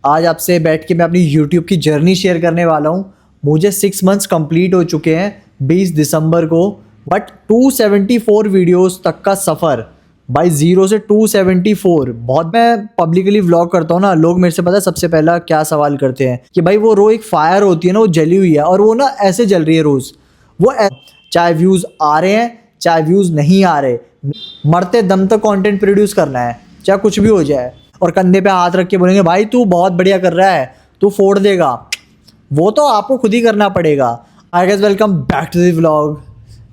आज आपसे बैठ के मैं अपनी यूट्यूब की जर्नी शेयर करने वाला हूँ। मुझे 6 मंथ्स कंप्लीट हो चुके हैं 20 दिसंबर को, बट 274 वीडियोस तक का सफ़र, भाई 0 से 274। बहुत मैं पब्लिकली व्लॉग करता हूँ ना, लोग मेरे से पता है सबसे पहला क्या सवाल करते हैं कि भाई वो रो एक फायर होती है ना, वो जली हुई है और वो ना ऐसे जल रही है रोज़। चाहे व्यूज़ आ रहे हैं चाहे व्यूज़ नहीं आ रहे, मरते दम तक कंटेंट प्रोड्यूस करना है, चाहे कुछ भी हो जाए। और कंधे पे हाथ रख के बोलेंगे भाई तू बहुत बढ़िया कर रहा है, तू फोड़ देगा। वो तो आपको खुद ही करना पड़ेगा। Hi guys welcome back to the vlog.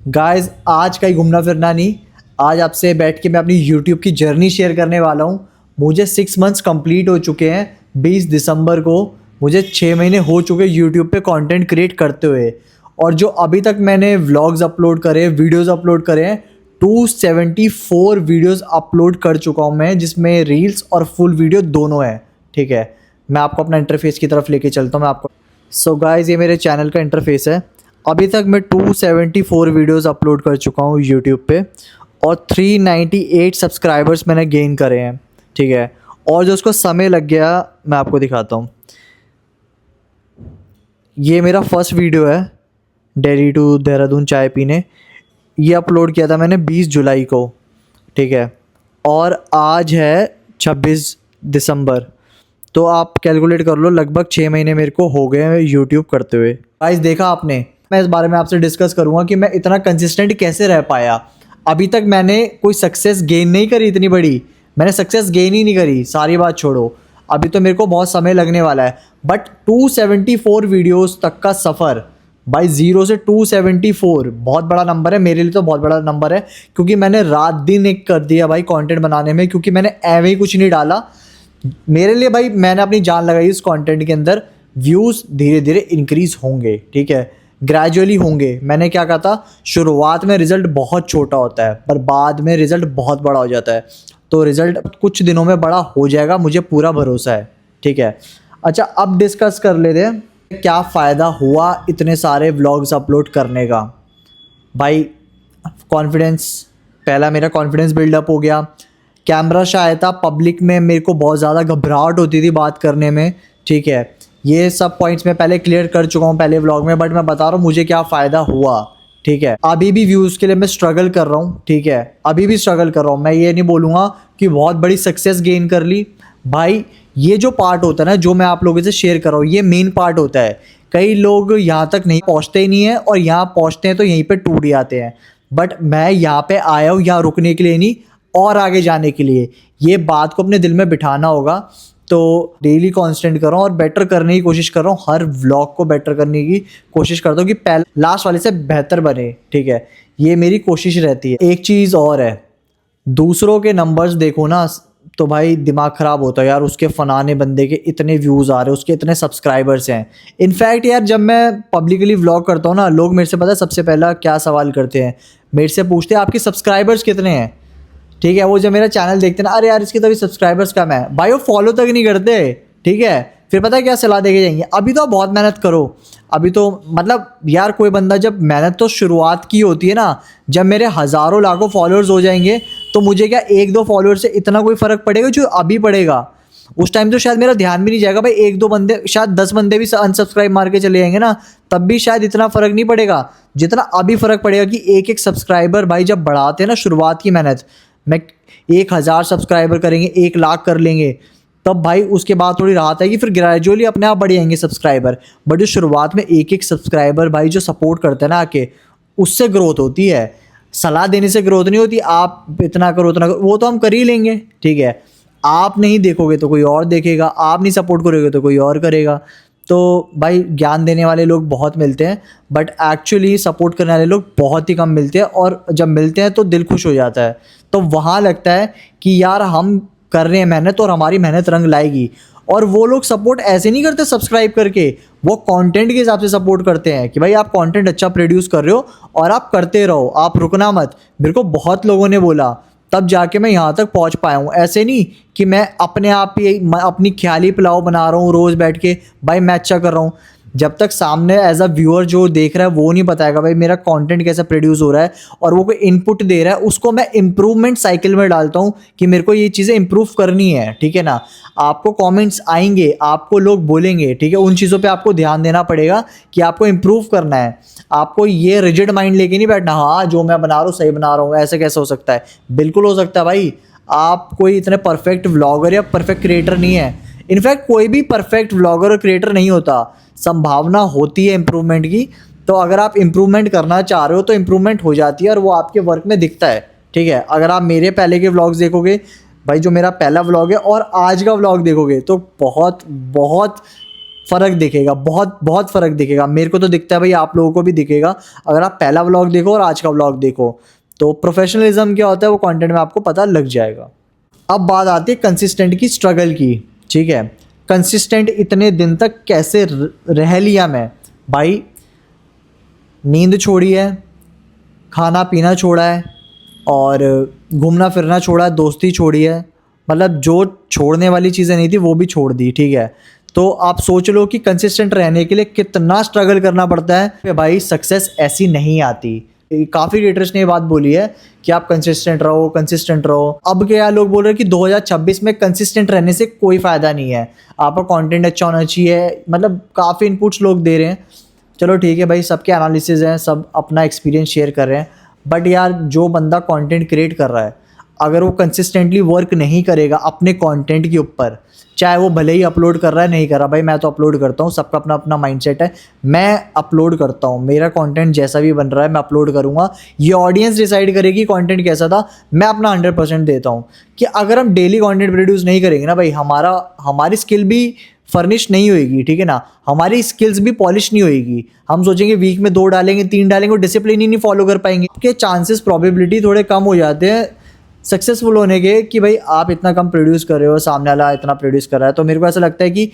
Guys आज कहीं घूमना फिरना नहीं, आज आपसे बैठ के मैं अपनी यूट्यूब की जर्नी शेयर करने वाला हूँ। मुझे 6 मंथ्स कंप्लीट हो चुके हैं 20 दिसंबर को। मुझे 6 महीने हो चुके यूट्यूब पे कंटेंट क्रिएट करते हुए, और जो अभी तक मैंने व्लॉग्स अपलोड करे, वीडियोस अपलोड करे हैं, 274 वीडियोस अपलोड कर चुका हूँ मैं, जिसमें रील्स और फुल वीडियो दोनों है। ठीक है, मैं आपको अपना इंटरफेस की तरफ लेके चलता हूँ मैं आपको। सो गाइस ये मेरे चैनल का इंटरफेस है। अभी तक मैं 274 वीडियोस अपलोड कर चुका हूँ यूट्यूब पे, और 398 सब्सक्राइबर्स मैंने गेन करे हैं। ठीक है, और जो उसको समय लग गया मैं आपको दिखाता हूँ। ये मेरा फर्स्ट वीडियो है, दिल्ली टू देहरादून चाय पीने। ये अपलोड किया था मैंने 20 जुलाई को। ठीक है, और आज है 26 दिसंबर, तो आप कैलकुलेट कर लो, लगभग 6 महीने मेरे को हो गए हैं यूट्यूब करते हुए। गाइस देखा आपने, मैं इस बारे में आपसे डिस्कस करूँगा कि मैं इतना कंसिस्टेंट कैसे रह पाया। अभी तक मैंने कोई सक्सेस गेन नहीं करी इतनी बड़ी, मैंने सक्सेस गेन ही नहीं करी, सारी बात छोड़ो। अभी तो मेरे को बहुत समय लगने वाला है, बट 274 वीडियोस तक का सफ़र, भाई 0 से 274 बहुत बड़ा नंबर है मेरे लिए, तो बहुत बड़ा नंबर है। क्योंकि मैंने रात दिन एक कर दिया भाई कंटेंट बनाने में, क्योंकि मैंने एवं ही कुछ नहीं डाला मेरे लिए भाई, मैंने अपनी जान लगाई इस कंटेंट के अंदर। व्यूज़ धीरे धीरे इंक्रीज़ होंगे, ठीक है, ग्रेजुअली होंगे। मैंने क्या कहा था, शुरुआत में रिज़ल्ट बहुत छोटा होता है पर बाद में रिज़ल्ट बहुत बड़ा हो जाता है। तो रिज़ल्ट कुछ दिनों में बड़ा हो जाएगा, मुझे पूरा भरोसा है। ठीक है, अच्छा अब डिस्कस कर लेते हैं क्या फ़ायदा हुआ इतने सारे व्लॉग्स अपलोड करने का। भाई कॉन्फिडेंस, पहला मेरा कॉन्फिडेंस बिल्डअप हो गया। कैमरा शायद था, पब्लिक में मेरे को बहुत ज़्यादा घबराहट होती थी बात करने में। ठीक है, ये सब पॉइंट्स मैं पहले क्लियर कर चुका हूँ पहले व्लॉग में, बट मैं बता रहा हूँ मुझे क्या फ़ायदा हुआ। ठीक है, अभी भी व्यूज़ के लिए मैं स्ट्रगल कर रहा हूँ। ठीक है, अभी भी स्ट्रगल कर रहा हूँ। मैं ये नहीं बोलूँगा कि बहुत बड़ी सक्सेस गेन कर ली। भाई ये जो पार्ट होता है ना, जो मैं आप लोगों से शेयर कर रहा हूँ, ये मेन पार्ट होता है। कई लोग यहाँ तक नहीं पहुँचते ही नहीं है, और यहाँ पहुँचते हैं तो यहीं पे टूट जाते हैं। बट मैं यहाँ पे आया हूँ यहाँ रुकने के लिए नहीं, और आगे जाने के लिए। ये बात को अपने दिल में बिठाना होगा। तो डेली कांस्टेंट कर रहा हूँ और बेटर करने की कोशिश कर रहा हूँ, हर व्लॉग को बेटर करने की कोशिश करता हूँ कि पहले लास्ट वाले से बेहतर बने। ठीक है, ये मेरी कोशिश रहती है। एक चीज़ और है, दूसरों के नंबर्स देखो ना तो भाई दिमाग ख़राब होता है यार, उसके फलाने बंदे के इतने व्यूज़ आ रहे हैं, उसके इतने सब्सक्राइबर्स हैं। इनफैक्ट यार जब मैं पब्लिकली व्लॉग करता हूँ ना, लोग मेरे से पता है सबसे पहला क्या सवाल करते हैं, मेरे से पूछते हैं आपके सब्सक्राइबर्स कितने हैं। ठीक है, वो जब मेरा चैनल देखते हैं ना, अरे यार इसके तो अभी सब्सक्राइबर्स कम है, भाई वो फॉलो तक नहीं करते। ठीक है, फिर पता है क्या सलाह देके जाएंगे, अभी तो आप बहुत मेहनत करो। अभी तो मतलब यार कोई बंदा जब मेहनत तो शुरुआत की होती है ना, जब मेरे हज़ारों लाखों फॉलोअर्स हो जाएंगे तो मुझे क्या 1-2 फॉलोअर्स से इतना कोई फ़र्क पड़ेगा जो अभी पड़ेगा। उस टाइम तो शायद मेरा ध्यान भी नहीं जाएगा भाई, 1-2 बंदे, शायद 10 बंदे भी अनसब्सक्राइब मार के चले जाएंगे ना, तब भी शायद इतना फ़र्क नहीं पड़ेगा जितना अभी फ़र्क पड़ेगा। कि एक एक सब्सक्राइबर भाई जब बढ़ाते हैं ना, शुरुआत की मेहनत में 1000 सब्सक्राइबर करेंगे, 1 लाख कर लेंगे, तब भाई उसके बाद थोड़ी राहत आएगी, फिर ग्रेजुअली अपने आप बढ़ जाएंगे सब्सक्राइबर। बट जो शुरुआत में एक एक सब्सक्राइबर भाई जो सपोर्ट करते हैं ना आके, उससे ग्रोथ होती है। सलाह देने से ग्रोथ नहीं होती, आप इतना करो उतना करो, वो तो हम कर ही लेंगे। ठीक है, आप नहीं देखोगे तो कोई और देखेगा, आप नहीं सपोर्ट करोगे तो कोई और करेगा। तो भाई ज्ञान देने वाले लोग बहुत मिलते हैं, बट एक्चुअली सपोर्ट करने वाले लोग बहुत ही कम मिलते हैं, और जब मिलते हैं तो दिल खुश हो जाता है। तो वहाँ लगता है कि यार हम कर रहे हैं मेहनत और हमारी मेहनत रंग लाएगी। और वो लोग सपोर्ट ऐसे नहीं करते सब्सक्राइब करके, वो कंटेंट के हिसाब से सपोर्ट करते हैं कि भाई आप कंटेंट अच्छा प्रोड्यूस कर रहे हो और आप करते रहो, आप रुकना मत। मेरे को बहुत लोगों ने बोला, तब जाके मैं यहाँ तक पहुँच पाया हूँ। ऐसे नहीं कि मैं अपने आप ही अपनी ख्याली पुलाव बना रहा हूँ रोज़ बैठ के, भाई मैं अच्छा कर रहा हूँ। जब तक सामने एज अ व्यूअर जो देख रहा है वो नहीं बताएगा भाई मेरा कंटेंट कैसा प्रोड्यूस हो रहा है और वो कोई इनपुट दे रहा है, उसको मैं इम्प्रूवमेंट साइकिल में डालता हूँ कि मेरे को ये चीज़ें इम्प्रूव करनी है, ठीक है ना। आपको कमेंट्स आएंगे, आपको लोग बोलेंगे, ठीक है, उन चीज़ों पे आपको ध्यान देना पड़ेगा कि आपको इम्प्रूव करना है। आपको ये रिजिड माइंड लेके नहीं बैठना, हाँ जो मैं बना रहा हूँ सही बना रहा हूँ, ऐसे कैसे हो सकता है। बिल्कुल हो सकता है भाई, आप कोई इतने परफेक्ट व्लॉगर या परफेक्ट क्रिएटर नहीं है। इनफैक्ट कोई भी परफेक्ट व्लॉगर और क्रिएटर नहीं होता, संभावना होती है इम्प्रूवमेंट की। तो अगर आप इम्प्रूवमेंट करना चाह रहे हो तो इम्प्रूवमेंट हो जाती है और वो आपके वर्क में दिखता है, ठीक है। अगर आप मेरे पहले के व्लॉग्स देखोगे भाई, जो मेरा पहला व्लॉग है और आज का व्लॉग देखोगे तो बहुत बहुत फ़र्क दिखेगा, बहुत बहुत फ़र्क दिखेगा। मेरे को तो दिखता है भाई, आप लोगों को भी दिखेगा अगर आप पहला व्लॉग देखो और आज का व्लॉग देखो। तो प्रोफेशनलिज्म क्या होता है वो कंटेंट में आपको पता लग जाएगा। अब बात आती है कंसिस्टेंट की, स्ट्रगल की, ठीक है। कंसिस्टेंट इतने दिन तक कैसे रह लिया मैं भाई। नींद छोड़ी है, खाना पीना छोड़ा है और घूमना फिरना छोड़ा है, दोस्ती छोड़ी है, मतलब जो छोड़ने वाली चीज़ें नहीं थी वो भी छोड़ दी, ठीक है। तो आप सोच लो कि कंसिस्टेंट रहने के लिए कितना स्ट्रगल करना पड़ता है भाई। सक्सेस ऐसी नहीं आती। काफ़ी क्रिएटर्स ने ये बात बोली है कि आप कंसिस्टेंट रहो, कंसिस्टेंट रहो। अब क्या लोग बोल रहे हैं कि 2026 में कंसिस्टेंट रहने से कोई फ़ायदा नहीं है, आपका कंटेंट अच्छा होना चाहिए, मतलब काफ़ी इनपुट्स लोग दे रहे हैं। चलो ठीक है भाई, सबके एनालिसिस हैं, सब अपना एक्सपीरियंस शेयर कर रहे हैं, बट यार जो बंदा कंटेंट क्रिएट कर रहा है अगर वो कंसिस्टेंटली वर्क नहीं करेगा अपने कंटेंट के ऊपर, चाहे वो भले ही अपलोड कर रहा है नहीं कर रहा, भाई मैं तो अपलोड करता हूँ, सबका अपना अपना माइंडसेट है, मैं अपलोड करता हूँ, मेरा कंटेंट जैसा भी बन रहा है मैं अपलोड करूँगा। ये ऑडियंस डिसाइड करेगी कंटेंट कैसा था, मैं अपना 100% देता हूँ। कि अगर हम डेली कंटेंट प्रोड्यूस नहीं करेंगे ना भाई, हमारी स्किल भी फर्निश नहीं होएगी, ठीक है ना, हमारी स्किल्स भी पॉलिश नहीं होएगी। हम सोचेंगे वीक में 2 डालेंगे 3 डालेंगे, डिसिप्लिन ही नहीं फॉलो कर पाएंगे, के चांसेस प्रोबेबिलिटी थोड़े कम हो जाते हैं सक्सेसफुल होने के कि भाई आप इतना कम प्रोड्यूस कर रहे हो, सामने वाला इतना प्रोड्यूस कर रहा है। तो मेरे को ऐसा लगता है कि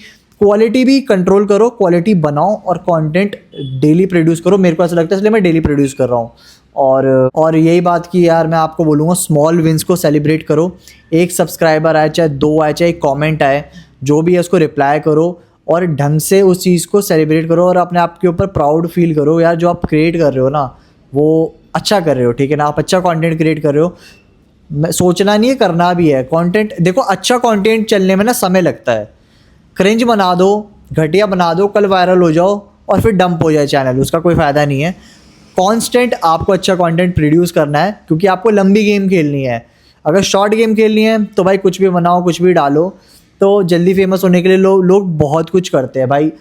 क्वालिटी भी कंट्रोल करो, क्वालिटी बनाओ और कंटेंट डेली प्रोड्यूस करो। मेरे को ऐसा लगता है इसलिए मैं डेली प्रोड्यूस कर रहा हूँ। और यही बात कि यार मैं आपको बोलूँगा स्मॉल विंस को सेलिब्रेट करो। एक सब्सक्राइबर आए, चाहे 2 आए, चाहे एक कॉमेंट आए, जो भी है उसको रिप्लाई करो और ढंग से उस चीज़ को सेलिब्रेट करो और अपने आप के ऊपर प्राउड फील करो। यार जो आप क्रिएट कर रहे हो ना वो अच्छा कर रहे हो, ठीक है ना, आप अच्छा कंटेंट क्रिएट कर रहे हो। मैं सोचना नहीं है, करना भी है। कंटेंट देखो, अच्छा कंटेंट चलने में ना समय लगता है। क्रिंज बना दो, घटिया बना दो, कल वायरल हो जाओ और फिर डंप हो जाए चैनल, उसका कोई फ़ायदा नहीं है। कांस्टेंट आपको अच्छा कंटेंट प्रोड्यूस करना है क्योंकि आपको लंबी गेम खेलनी है। अगर शॉर्ट गेम खेलनी है तो भाई कुछ भी बनाओ, कुछ भी डालो। तो जल्दी फेमस होने के लिए लोग बहुत कुछ करते हैं भाई।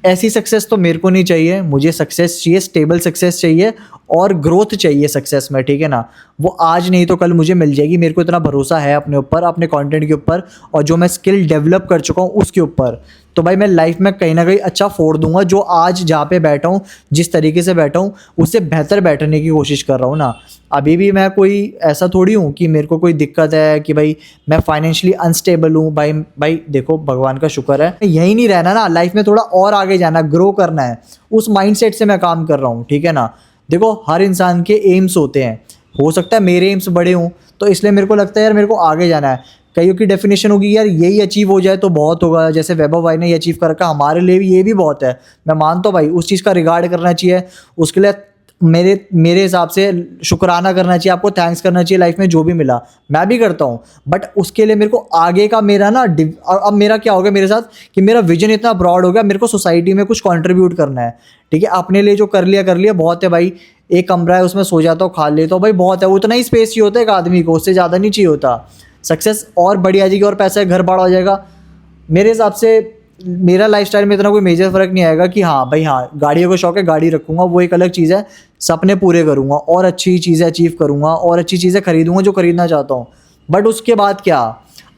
ऐसी सक्सेस तो मेरे को नहीं चाहिए, मुझे सक्सेस चाहिए, स्टेबल सक्सेस चाहिए और ग्रोथ चाहिए सक्सेस में, ठीक है ना। वो आज नहीं तो कल मुझे मिल जाएगी, मेरे को इतना भरोसा है अपने ऊपर, अपने कंटेंट के ऊपर और जो मैं स्किल डेवलप कर चुका हूँ उसके ऊपर। तो भाई मैं लाइफ में कहीं ना कहीं अच्छा फोड़ दूंगा। जो आज जहाँ पे बैठा हूँ, जिस तरीके से बैठा हूँ, उससे बेहतर बैठने की कोशिश कर रहा हूँ ना। अभी भी मैं कोई ऐसा थोड़ी हूँ कि मेरे को कोई दिक्कत है कि भाई मैं फाइनेंशियली अनस्टेबल हूँ। भाई देखो, भगवान का शुक्र है, यही नहीं रहना ना, लाइफ में थोड़ा और आगे जाना, ग्रो करना है, उस माइंडसेट से मैं काम कर रहा हूँ, ठीक है ना। देखो हर इंसान के एम्स होते हैं, हो सकता है मेरे एम्स बड़े हों तो इसलिए मेरे को लगता है यार मेरे को आगे जाना है। कईयों की डेफिनेशन होगी यार यही अचीव हो जाए तो बहुत होगा, जैसे वैभव भाई ने ये अचीव कर रखा, हमारे लिए भी ये भी बहुत है। मैं मानता हूँ भाई उस चीज़ का रिगार्ड करना चाहिए, उसके लिए मेरे हिसाब से शुक्राना करना चाहिए, आपको थैंक्स करना चाहिए लाइफ में जो भी मिला, मैं भी करता हूँ। बट उसके लिए मेरे को आगे का मेरा ना अब मेरा क्या हो गया मेरे साथ कि मेरा विजन इतना ब्रॉड हो गया, मेरे को सोसाइटी में कुछ कंट्रीब्यूट करना है, ठीक है। अपने लिए जो कर लिया बहुत है भाई। एक कमरा है उसमें सो जाता हूँ, खा लेता हूँ, भाई बहुत है, उतना ही स्पेस चाहिए होता है एक आदमी को, उससे ज़्यादा नहीं चाहिए होता। सक्सेस और बड़ी आ जाएगी और पैसा घर बड़ा हो जाएगा। मेरे हिसाब से मेरा लाइफस्टाइल में इतना कोई मेजर फ़र्क नहीं आएगा कि हाँ भाई हाँ गाड़ियों का शौक है, गाड़ी रखूँगा, वो एक अलग चीज़ है। सपने पूरे करूँगा और अच्छी चीज़ें अचीव करूँगा और अच्छी चीज़ें खरीदूँगा जो खरीदना चाहता हूँ। बट उसके बाद क्या,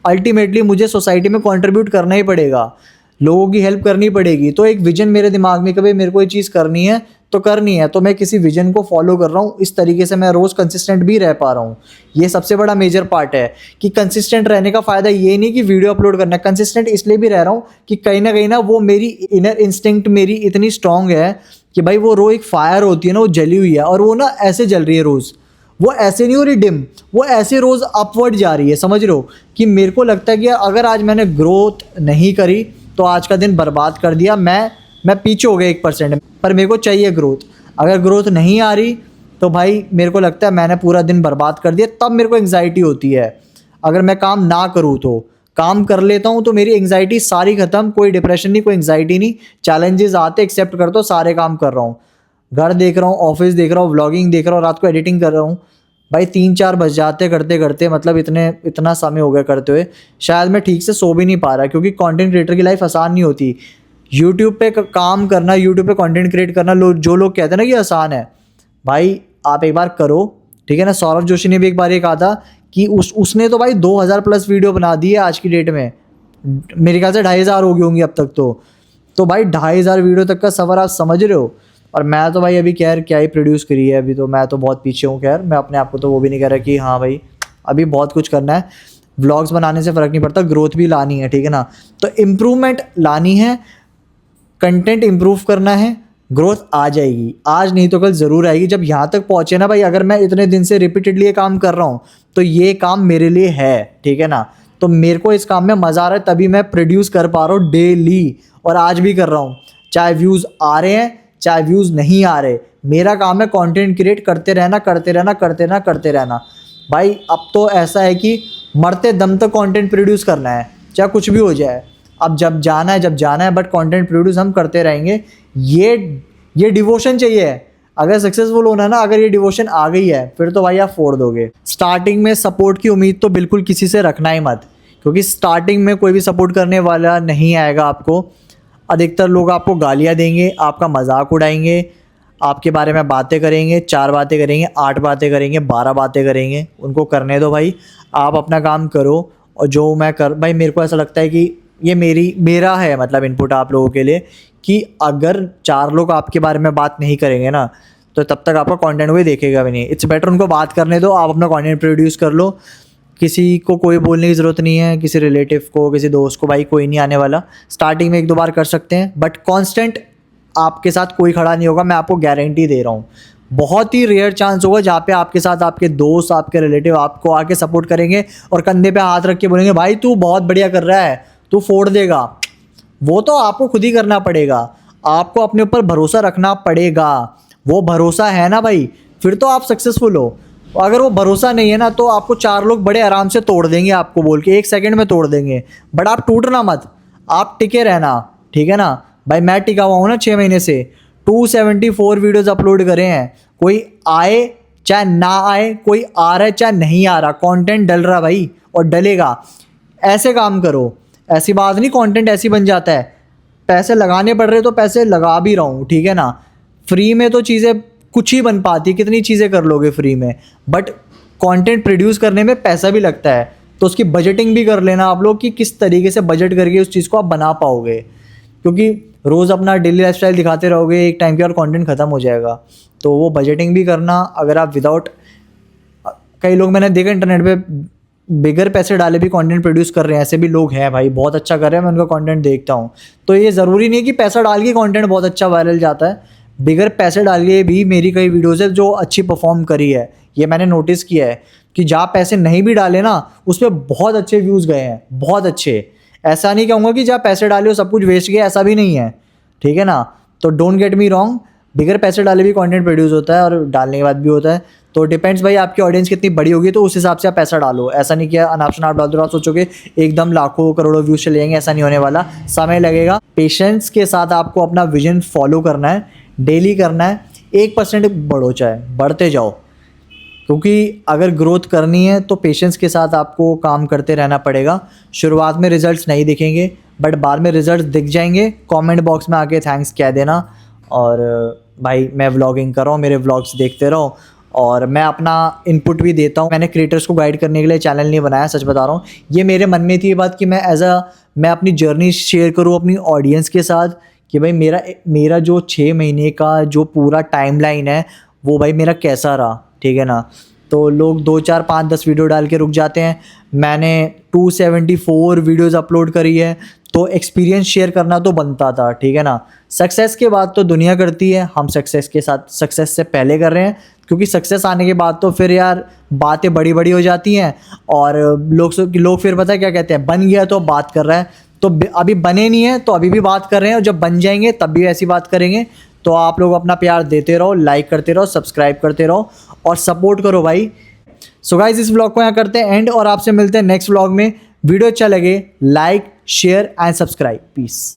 अल्टीमेटली मुझे सोसाइटी में कंट्रीब्यूट करना ही पड़ेगा, लोगों की हेल्प करनी पड़ेगी। तो एक विजन मेरे दिमाग में कभी मेरे को ये चीज़ करनी है तो करनी है, तो मैं किसी विजन को फॉलो कर रहा हूँ। इस तरीके से मैं रोज़ कंसिस्टेंट भी रह पा रहा हूँ। ये सबसे बड़ा मेजर पार्ट है कि कंसिस्टेंट रहने का फ़ायदा ये नहीं कि वीडियो अपलोड करना है, कंसिस्टेंट इसलिए भी रह रहा हूँ कि कहीं ना वो मेरी इनर इंस्टिंक्ट मेरी इतनी स्ट्रांग है कि भाई वो रो एक फायर होती है ना, वो जली हुई है और वो ना ऐसे जल रही है रोज़, वो ऐसे नहीं हो रही डिम, वो ऐसे रोज़ अपवर्ड जा रही है। समझ रहे हो कि मेरे को लगता है कि अगर आज मैंने ग्रोथ नहीं करी तो आज का दिन बर्बाद कर दिया। मैं मैं पीछे हो गया 1%, पर मेरे को चाहिए ग्रोथ। अगर ग्रोथ नहीं आ रही तो भाई मेरे को लगता है मैंने पूरा दिन बर्बाद कर दिया, तब मेरे को एंग्जाइटी होती है। अगर मैं काम ना करूँ तो, काम कर लेता हूँ तो मेरी एंग्जाइटी सारी ख़त्म, कोई डिप्रेशन नहीं, कोई एंग्जाइटी नहीं। चैलेंजेस आते एक्सेप्ट करता हूँ, सारे काम कर रहा हूँ, घर देख रहा हूँ, ऑफिस देख रहा हूँ, व्लॉगिंग देख रहा हूँ, रात को एडिटिंग कर रहा हूँ। भाई 3-4 बज जाते करते करते, मतलब इतना समय हो गया करते हुए, शायद मैं ठीक से सो भी नहीं पा रहा, क्योंकि कंटेंट क्रिएटर की लाइफ आसान नहीं होती। यूट्यूब पे काम करना, यूट्यूब पे कंटेंट क्रिएट करना, जो लोग कहते हैं ना कि आसान है, भाई आप एक बार करो, ठीक है ना। सौरभ जोशी ने भी एक बार ये कहा था कि उसने तो भाई 2000 प्लस वीडियो बना दी है आज की डेट में, मेरे ख्याल से 2500 हो गई होंगी अब तक तो भाई 2500 वीडियो तक का सफ़र आप समझ रहे हो। और मैं तो भाई अभी खैर क्या ही प्रोड्यूस करी है, अभी तो मैं तो बहुत पीछे हूँ। खैर मैं अपने आप को तो वो भी नहीं कह रहा कि हाँ भाई अभी बहुत कुछ करना है, व्लॉग्स बनाने से फ़र्क नहीं पड़ता, ग्रोथ भी लानी है, ठीक है ना। तो इम्प्रूवमेंट लानी है, कंटेंट इम्प्रूव करना है, ग्रोथ आ जाएगी, आज नहीं तो कल ज़रूर आएगी। जब यहाँ तक पहुँचे ना भाई, अगर मैं इतने दिन से रिपीटेडली ये काम कर रहा हूँ तो ये काम मेरे लिए है, ठीक है ना। तो मेरे को इस काम में मज़ा आ रहा है, तभी मैं प्रोड्यूस कर पा रहा हूँ डेली, और आज भी कर रहा हूँ। चाहे व्यूज़ आ रहे हैं चाहे व्यूज़ नहीं आ रहे, मेरा काम है कंटेंट क्रिएट करते रहना, करते रहना, करते रहना, करते रहना। भाई अब तो ऐसा है कि मरते दम तक कंटेंट प्रोड्यूस करना है, चाहे कुछ भी हो जाए। अब जब जाना है, बट कंटेंट प्रोड्यूस हम करते रहेंगे। ये डिवोशन चाहिए। अगर सक्सेसफुल होना ना, अगर ये डिवोशन आ गई है, फिर तो भाई आप फोड़ दोगे। स्टार्टिंग में सपोर्ट की उम्मीद तो बिल्कुल किसी से रखना ही मत, क्योंकि स्टार्टिंग में कोई भी सपोर्ट करने वाला नहीं आएगा आपको। अधिकतर लोग आपको गालियाँ देंगे, आपका मजाक उड़ाएंगे, आपके बारे में बातें करेंगे, 4 बातें करेंगे, 8 बातें करेंगे, 12 बातें करेंगे। उनको करने दो भाई, आप अपना काम करो। और जो मैं कर भाई, मेरे को ऐसा लगता है कि ये मेरा है, मतलब इनपुट आप लोगों के लिए, कि अगर 4 लोग आपके बारे में बात नहीं करेंगे ना, तो तब तक आपका कंटेंट कोई देखेगा भी नहीं। इट्स बेटर उनको बात करने दो, आप अपना कंटेंट प्रोड्यूस कर लो। किसी को कोई बोलने की ज़रूरत नहीं है, किसी रिलेटिव को, किसी दोस्त को, भाई कोई नहीं आने वाला। स्टार्टिंग में 1-2 बार कर सकते हैं, बट कांस्टेंट आपके साथ कोई खड़ा नहीं होगा, मैं आपको गारंटी दे रहा हूँ। बहुत ही रेयर चांस होगा जहाँ पे आपके साथ आपके दोस्त, आपके रिलेटिव आपको आके सपोर्ट करेंगे और कंधे पे हाथ रख के बोलेंगे भाई तू बहुत बढ़िया कर रहा है, तू फोड़ देगा। वो तो आपको खुद ही करना पड़ेगा, आपको अपने ऊपर भरोसा रखना पड़ेगा। वो भरोसा है ना भाई, फिर तो आप सक्सेसफुल हो। अगर वो भरोसा नहीं है ना, तो आपको 4 लोग बड़े आराम से तोड़ देंगे, आपको बोल के 1 सेकंड में तोड़ देंगे। बट आप टूटना मत, आप टिके रहना, ठीक है ना। भाई मैं टिका हुआ हूँ ना 6 महीने से, 274 वीडियोज़ अपलोड करे हैं। कोई आए चाहे ना आए, कोई आ रहा है चाहे नहीं आ रहा, कंटेंट डल रहा भाई, और डलेगा। ऐसे काम करो, ऐसी बात नहीं कंटेंट ऐसी बन जाता है। पैसे लगाने पड़ रहे तो पैसे लगा भी रहा हूँ, ठीक है ना। फ्री में तो चीज़ें कुछ ही बन पाती, कितनी चीज़ें कर लोगे फ्री में, बट कंटेंट प्रोड्यूस करने में पैसा भी लगता है। तो उसकी बजटिंग भी कर लेना आप लोग कि किस तरीके से बजट करके उस चीज़ को आप बना पाओगे, क्योंकि रोज़ अपना डेली लाइफस्टाइल दिखाते रहोगे, एक टाइम के बाद कंटेंट ख़त्म हो जाएगा। तो वो बजटिंग भी करना। अगर आप विदाउट, कई लोग मैंने देखा इंटरनेट पे बिगर पैसे डाले भी कंटेंट प्रोड्यूस कर रहे हैं, ऐसे भी लोग हैं भाई, बहुत अच्छा कर रहे हैं, मैं उनका कंटेंट देखता हूँ। तो ये ज़रूरी नहीं है कि पैसा डाल के कंटेंट बहुत अच्छा वायरल जाता है, बिगर पैसे डाल के भी मेरी कई वीडियोज़ है जो अच्छी परफॉर्म करी है। ये मैंने नोटिस किया है कि जहाँ पैसे नहीं भी डाले ना, उस पर बहुत अच्छे व्यूज़ गए हैं, बहुत अच्छे। ऐसा नहीं कहूँगा कि जहाँ पैसे डाले हो सब कुछ वेस्ट गया, ऐसा भी नहीं है, ठीक है ना। तो डोंट गेट मी रॉन्ग, बिगर पैसे डाले भी कंटेंट प्रोड्यूस होता है और डालने के बाद भी होता है। तो डिपेंड्स भाई आपकी ऑडियंस कितनी बड़ी होगी, तो उस हिसाब से आप पैसा डालो। ऐसा नहीं किया अनाप शनाप डाल दो, आप सोचोगे एकदम लाखों करोड़ों व्यूज चले जाएंगे, ऐसा नहीं होने वाला, समय लगेगा। पेशेंस के साथ आपको अपना विजन फॉलो करना है, डेली करना है, 1% बढ़ो, चाहे बढ़ते जाओ, क्योंकि अगर ग्रोथ करनी है तो पेशेंस के साथ आपको काम करते रहना पड़ेगा। शुरुआत में रिजल्ट्स नहीं दिखेंगे, बट बाद में रिजल्ट्स दिख जाएंगे। कमेंट बॉक्स में आके थैंक्स कह देना, और भाई मैं व्लॉगिंग कर रहा हूँ, मेरे व्लॉग्स देखते रहो, और मैं अपना इनपुट भी देता हूँ। मैंने क्रिएटर्स को गाइड करने के लिए चैनल नहीं बनाया, सच बता रहा हूँ। ये मेरे मन में थी ये बात कि मैं अपनी जर्नी शेयर करूँ अपनी ऑडियंस के साथ, कि भाई मेरा जो 6 महीने का जो पूरा टाइमलाइन है वो भाई मेरा कैसा रहा, ठीक है ना। तो लोग 2, 4, 5, 10 वीडियो डाल के रुक जाते हैं। मैंने 274 वीडियोज़ अपलोड करी है, तो एक्सपीरियंस शेयर करना तो बनता था, ठीक है ना। सक्सेस के बाद तो दुनिया करती है, हम सक्सेस से पहले कर रहे हैं, क्योंकि सक्सेस आने के बाद तो फिर यार बातें बड़ी बड़ी हो जाती हैं, और लोग फिर पता है क्या कहते हैं, बन गया तो बात कर रहा है। तो अभी बने नहीं है तो अभी भी बात कर रहे हैं, और जब बन जाएंगे तब भी ऐसी बात करेंगे। तो आप लोग अपना प्यार देते रहो, लाइक करते रहो, सब्सक्राइब करते रहो और सपोर्ट करो भाई। सो गाइज इस व्लॉग को यहाँ करते हैं एंड, और आपसे मिलते हैं नेक्स्ट व्लॉग में। वीडियो अच्छा लगे like share and subscribe. Piece.